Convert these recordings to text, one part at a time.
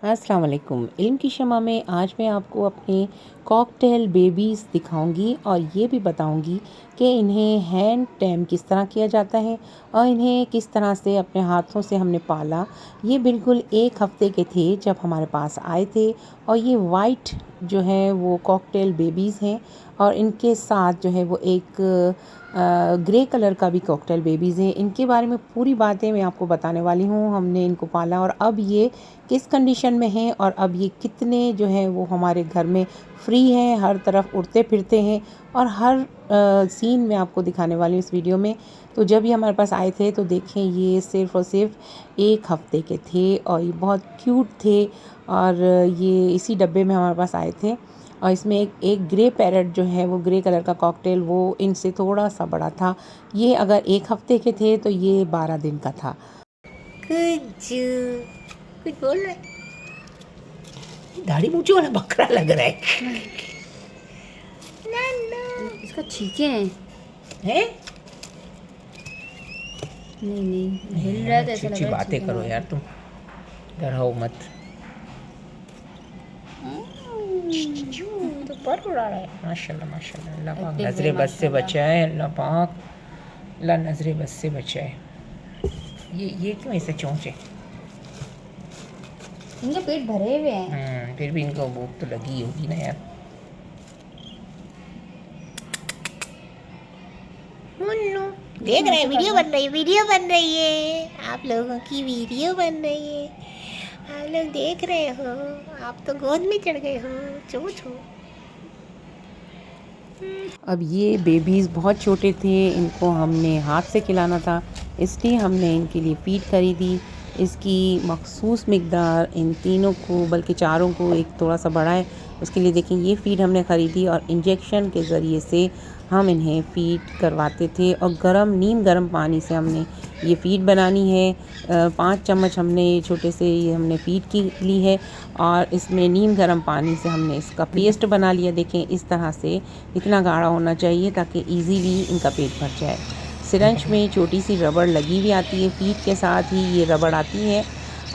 अस्सलाम वालेकुम। इल्म की शमा में आज मैं आपको अपने कॉकटेल बेबीज़ दिखाऊंगी और ये भी बताऊंगी कि इन्हें हैंड टैम किस तरह किया जाता है और इन्हें किस तरह से अपने हाथों से हमने पाला। ये बिल्कुल 1 हफ़्ते के थे जब हमारे पास आए थे और ये वाइट जो है वो कॉकटेल बेबीज़ हैं और इनके साथ जो है वो एक ग्रे कलर का भी कॉकटेल बेबीज़ हैं। इनके बारे में पूरी बातें मैं आपको बताने वाली हूँ। हमने इनको पाला और अब ये किस कंडीशन में हैं और अब ये कितने जो है वो हमारे घर में फ्री हैं, हर तरफ उड़ते फिरते हैं और हर सीन मैं आपको दिखाने वाली हूँ इस वीडियो में। तो जब ये हमारे पास आए थे तो देखें ये सिर्फ़ और सिर्फ 1 हफ़्ते के थे और ये बहुत क्यूट थे और ये इसी डब्बे में हमारे पास आए थे। और इसमें एक ग्रे पैरट जो है वो ग्रे कलर का कॉकटेल वो इनसे थोड़ा सा बड़ा था। ये अगर 1 हफ़्ते के थे तो ये 12 दिन का था। कुछ बोल रहा है। दाढ़ी मूछों वाला बकरा लग रहा है। इसका छींके हैं। हैं? नहीं हिल रहा है तो ऐसा लग रहा है बातें करो यार तुम, डराओ मत। तो पर उड़ा रहा है। माशाल्लाह माशाल्लाह। अल्लाह पाक नजरे बस से बचाए। अल्लाह पाक अल्लाह नजरे बस से बचाए। ये क्यों ऐसे चोंचे? इनके पेट भरे हुए हैं। फिर भी इनको भूख तो लगी होगी ना यार। देख रहे हैं वीडियो बन रही है आप लोगों की वीडियो बन रही है। आप लोग देख रहे हो, आप तो गोद में चढ़ गए हो। चोच हो। अब ये बेबीज़ बहुत छोटे थे, इनको हमने हाथ से खिलाना था, इसलिए हमने इनके लिए फ़ीड खरीदी। इसकी मखसूस मिक़दार इन तीनों को, बल्कि चारों को, एक थोड़ा सा बड़ा है उसके लिए देखें ये फ़ीड हमने ख़रीदी और इंजेक्शन के ज़रिए से हम इन्हें फ़ीड करवाते थे और नीम गर्म पानी से हमने ये फ़ीड बनानी है। 5 चम्मच हमने छोटे से ये हमने फ़ीड की ली है और इसमें नीम गर्म पानी से हमने इसका पेस्ट बना लिया। देखें इस तरह से इतना गाढ़ा होना चाहिए ताकि इजीली इनका पेट भर जाए। सिरंज में छोटी सी रबड़ लगी हुई आती है, फ़ीड के साथ ही ये रबड़ आती है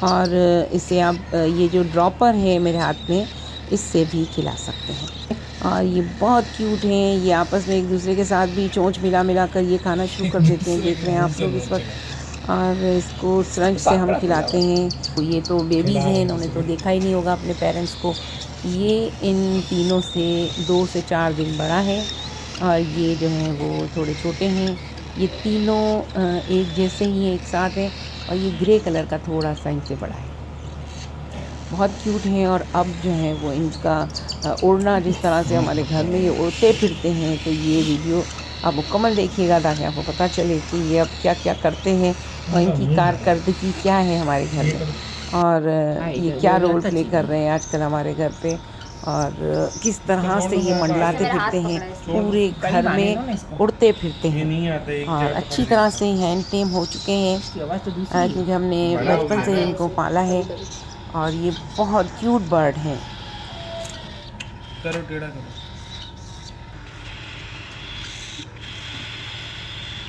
और इससे आप ये जो ड्रॉपर है मेरे हाथ में, इससे भी खिला सकते हैं। और ये बहुत क्यूट हैं, ये आपस में एक दूसरे के साथ भी चोंच मिला कर ये खाना शुरू कर देते हैं। देख रहे हैं आप लोग इस वक्त। और इसको सिरंज से हम खिलाते हैं। तो ये तो बेबीज़ हैं, इन्होंने तो देखा ही नहीं होगा अपने पेरेंट्स को। ये इन तीनों से 2 से 4 दिन बड़ा है और ये जो हैं वो थोड़े छोटे हैं। ये तीनों एक जैसे ही हैं, एक साथ हैं और ये ग्रे कलर का थोड़ा सा इनसे बड़ा है। बहुत क्यूट हैं और अब जो है वो इनका उड़ना, जिस तरह से हमारे घर में ये उड़ते फिरते हैं, तो ये वीडियो आप मुकम्मल देखिएगा ताकि आपको पता चले कि ये अब क्या क्या करते हैं और इनकी कारकर्दगी क्या है हमारे घर में और ये क्या रोल प्ले कर रहे हैं आजकल हमारे घर पे और किस तरह से ये मंडलाते फिरते हैं, पूरे घर में उड़ते फिरते हैं और अच्छी तरह से हैंड टेम हो चुके हैं क्योंकि हमने बचपन से इनको पाला है और ये बहुत क्यूट बर्ड हैं। करो टेढ़ा करो।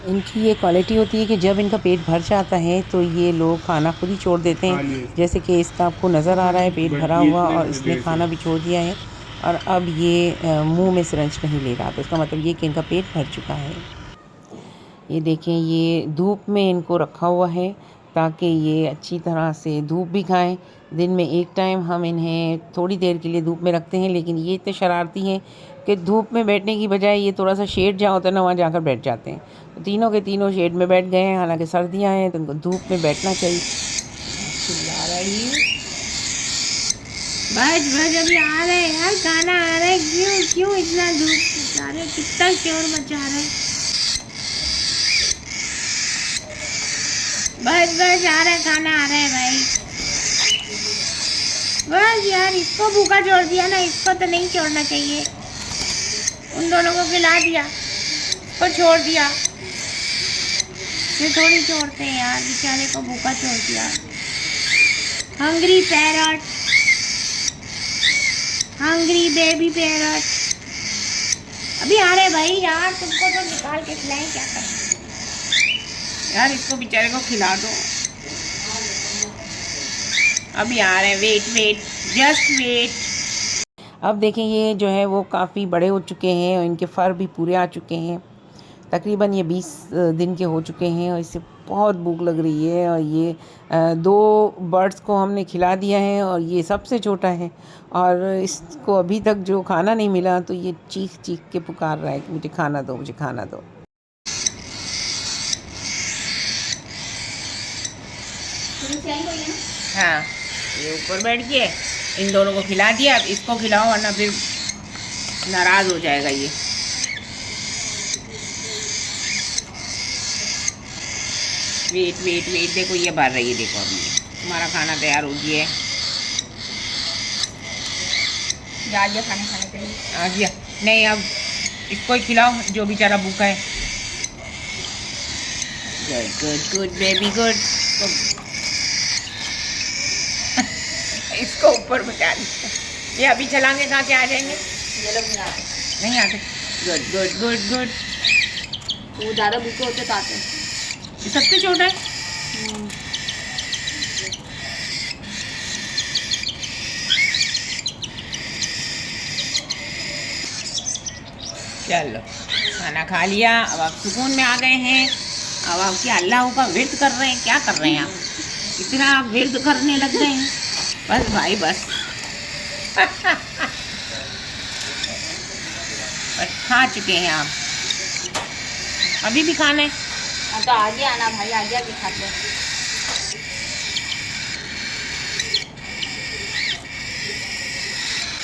इनकी ये क्वालिटी होती है कि जब इनका पेट भर जाता है तो ये लोग खाना खुद ही छोड़ देते हैं। जैसे कि इसका आपको नज़र आ रहा है पेट भरा हुआ और इसने खाना भी छोड़ दिया है और अब ये मुंह में सिरंज नहीं ले रहा, तो इसका मतलब ये कि इनका पेट भर चुका है। ये देखें, ये धूप में इनको रखा हुआ है ताकि ये अच्छी तरह से धूप भी खाएं। दिन में एक टाइम हम इन्हें थोड़ी देर के लिए धूप में रखते हैं, लेकिन ये इतने शरारती हैं कि धूप में बैठने की बजाय ये थोड़ा सा शेड जहाँ होता है ना वहाँ जाकर बैठ जाते हैं। तो तीनों के तीनों शेड में बैठ गए हैं, हालांकि सर्दियाँ हैं तो इनको धूप में बैठना चाहिए। बस अभी आ रहे हैं यार, खाना आ रहा है। क्यों इतना धूप मचा रहे, कितना शोर मचा रहे। बस आ रहा है, खाना आ रहा है भाई। बस यार, इसको भूखा छोड़ दिया ना, इसको तो नहीं छोड़ना चाहिए। उन दोनों को खिला दिया, को छोड़ दिया। ये थोड़ी छोड़ते हैं यार, बेचारे को भूखा छोड़ दिया। Hungry parrot, hungry baby parrot. अभी आ रहे भाई यार, तुमको तो निकाल के खिलाएं, क्या करें यार, इसको बेचारे को खिला दो। अभी आ रहे हैं, वेट वेट, जस्ट वेट। अब देखें ये जो है वो काफ़ी बड़े हो चुके हैं और इनके फर भी पूरे आ चुके हैं। तकरीबन ये 20 दिन के हो चुके हैं और इससे बहुत भूख लग रही है। और ये 2 बर्ड्स को हमने खिला दिया है और ये सबसे छोटा है और इसको अभी तक जो खाना नहीं मिला तो ये चीख चीख के पुकार रहा है कि मुझे खाना दो, मुझे खाना दो। हाँ, ये ऊपर बैठ गए, इन दोनों को खिला दिया। अब इसको खिलाओ वरना फिर नाराज़ हो जाएगा ये। वेट वेट वेट, देखो ये भर रही है, देखो अभी हमारा खाना तैयार हो गया है। जा गया खाने खाने के लिए। आ गया नहीं, अब इसको ही खिलाओ जो बेचारा भूखा है। Good good good baby good. इसको ऊपर बिठा दिया, ये अभी चलाएंगे कहाँ के आ जाएंगे, ये लोग नहीं आते, नहीं आते। Good good good good. वो ज़्यादा भूखे होते तो आते हैं। ये सबसे छोटा है। चलो खाना खा लिया, अब आप सुकून में आ गए हैं। अब आप क्या अल्लाह का विर्द कर रहे हैं, क्या कर रहे हैं आप? इतना आप विर्द करने लग गए हैं, बस भाई बस। बस खा चुके हैं आप, अभी भी खाना है। हाँ तो आगे आना भाई, आगे आगे खाते हैं।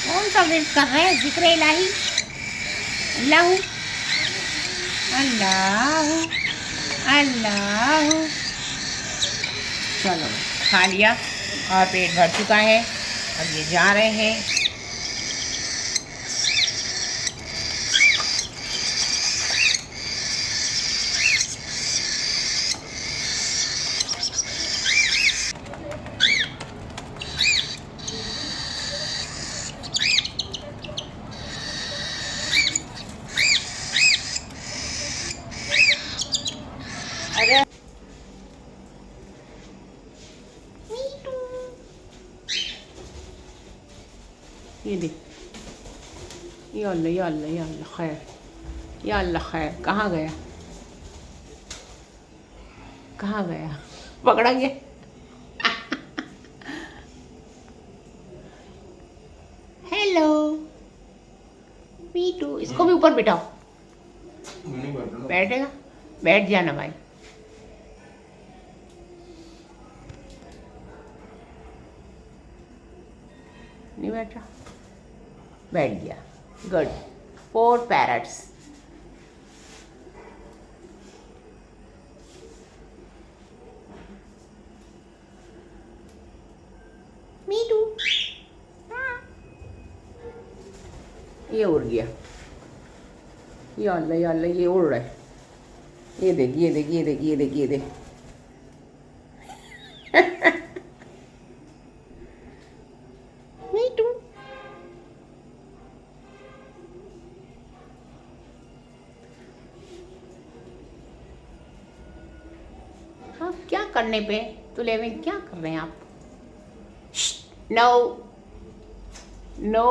कौन सा विर्द कर रहे हैं? जिक्र इलाही, अल्लाह अल्लाह अल्लाह। चलो खा लिया और पेट भर चुका है, अब ये जा रहे हैं। अरे ये देख, या अल्लाह या अल्लाह या अल्लाह खैर, या अल्लाह खैर। कहाँ गया, कहाँ गया? पकड़ा गया। हेलो मीटू, इसको भी ऊपर बिठाओ। बैठेगा, बैठ जाना भाई। नहीं बैठ रहा, बैठ गया। गुड। 4 पैरट्स। मीटू, ये उड़ गया, या अल्लाह ये उड़ रहा है। ये देख ये देख ये देख ये देख ये देख। मीटू, हाँ क्या करने पे तुले में क्या कर रहे हैं आप? नो नो,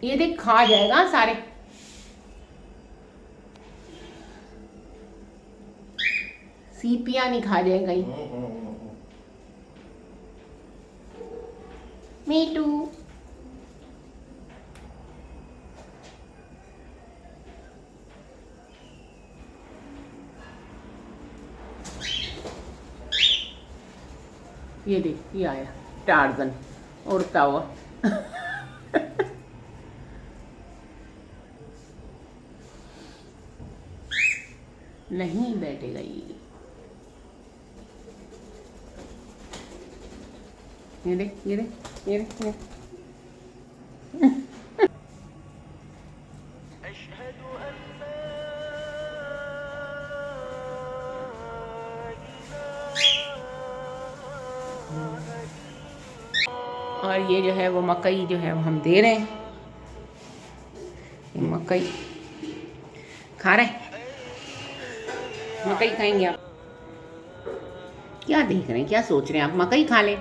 ये देख खा जाएगा सारे। सीपियां नहीं खा जाएगा ये। मीटू, ये देख ये आया टार्जन उड़ता हुआ। नहीं बैठेगा ये देख ये देख ये देख ये देख। और ये जो है वो मकई जो है वो हम दे रहे हैं। ये मकई खा रहे हैं, मकई खाएंगे आप। क्या देख रहे हैं, क्या सोच रहे हैं आप? मकई खा लें।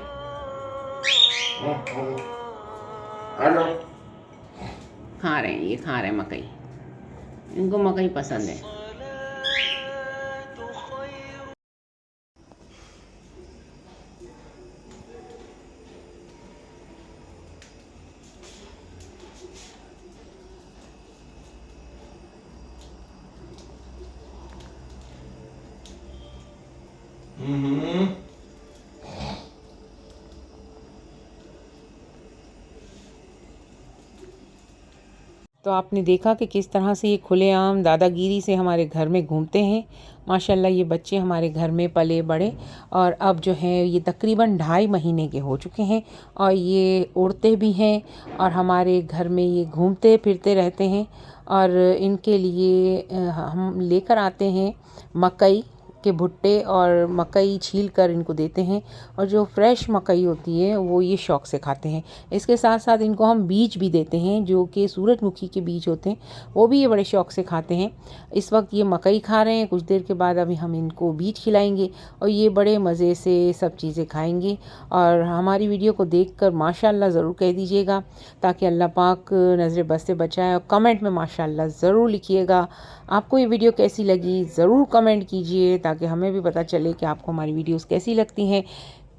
हेलो। खा रहे हैं, ये खा रहे हैं मकई, इनको मकई पसंद है। तो आपने देखा कि किस तरह से ये खुलेआम दादागिरी से हमारे घर में घूमते हैं। माशाल्लाह ये बच्चे हमारे घर में पले बड़े और अब जो है ये तकरीबन 2.5 महीने के हो चुके हैं और ये उड़ते भी हैं और हमारे घर में ये घूमते फिरते रहते हैं। और इनके लिए हम लेकर आते हैं मकई के भुट्टे और मकई छील कर इनको देते हैं और जो फ्रेश मकई होती है वो ये शौक़ से खाते हैं। इसके साथ साथ इनको हम बीज भी देते हैं जो कि सूरजमुखी के बीज होते हैं, वो भी ये बड़े शौक़ से खाते हैं। इस वक्त ये मकई खा रहे हैं, कुछ देर के बाद अभी हम इनको बीज खिलाएंगे और ये बड़े मज़े से सब चीज़ें खाएंगे। और हमारी वीडियो को देखकर माशाल्लाह ज़रूर कह दीजिएगा ताकि अल्लाह पाक नज़र बद से बचाए, और कमेंट में माशाल्लाह ज़रूर लिखिएगा। आपको ये वीडियो कैसी लगी ज़रूर कमेंट कीजिए ताकि हमें भी पता चले कि आपको हमारी वीडियोस कैसी लगती हैं।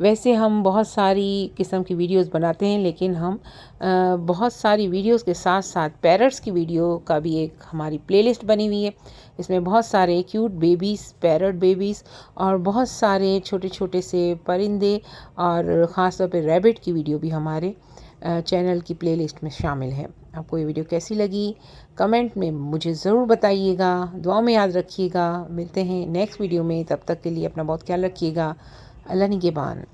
वैसे हम बहुत सारी किस्म की वीडियोस बनाते हैं, लेकिन हम बहुत सारी वीडियोस के साथ साथ पैरट्स की वीडियो का भी एक हमारी प्लेलिस्ट बनी हुई है। इसमें बहुत सारे क्यूट बेबीज़, पैरट बेबीज़ और बहुत सारे छोटे छोटे से परिंदे और ख़ास तौर पे रैबिट की वीडियो भी हमारे चैनल की प्लेलिस्ट में शामिल है। आपको ये वीडियो कैसी लगी कमेंट में मुझे ज़रूर बताइएगा, दुआ में याद रखिएगा। मिलते हैं नेक्स्ट वीडियो में, तब तक के लिए अपना बहुत ख्याल रखिएगा। अल्लाह निगहबान।